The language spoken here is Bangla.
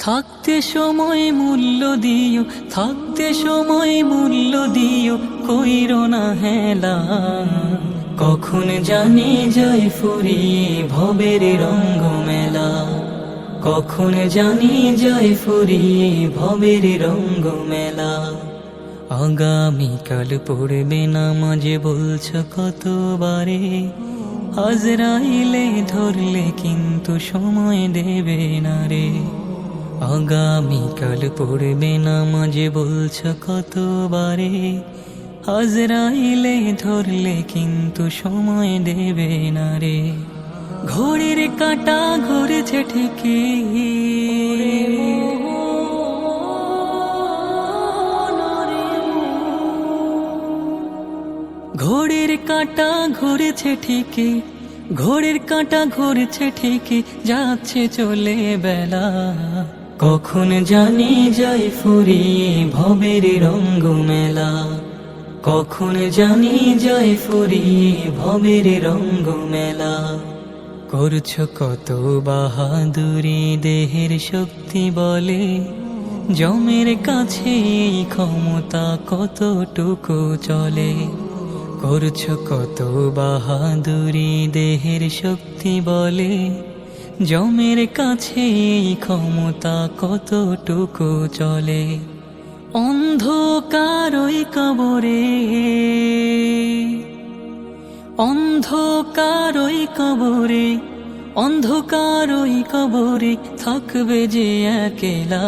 থাকতে সময় মূল্য দিও, থাকতে সময় মূল্য দিও, কইরো না হেলা। কখন জানি যায় ফুরিয়ে ভবের রঙ্গ মেলা, কখন জানি যায় ফুরিয়ে ভবের রঙ্গ মেলা। আগামীকাল পড়বে নামাজে বলছো কতবারে, আজরাইলে ধরলে কিন্তু সময় দেবে না রে। আগামীকাল পড়বে নামাজে বলছো কতবারে, আজরাইলে ধরলে কিন্তু সময় দেবে না রে। ঘড়ির কাঁটা ঘুরেছে ঠিকই, ঘড়ির কাঁটা ঘুরেছে ঠিকই, ঘড়ির কাঁটা ঘুরেছে ঠিকই, যাচ্ছে চলে বেলা। কখন জানি যায় ফুরিয়ে ভবের রঙ্গ মেলা, কখন জানি যায় ফুরিয়ে ভবের রঙ্গ মেলা। করছো কত বাহাদুরি দেহের শক্তি বলে, জমের কাছে এই ক্ষমতা কতটুকু চলে। করছো কত বাহাদুরি দেহের শক্তি বলে, জমের কাছে এই ক্ষমতা কতটুকু চলে। অন্ধকার ওই কবরে, অন্ধকার ওই কবরে, অন্ধকার ওই কবরে থাকবে যে একেলা।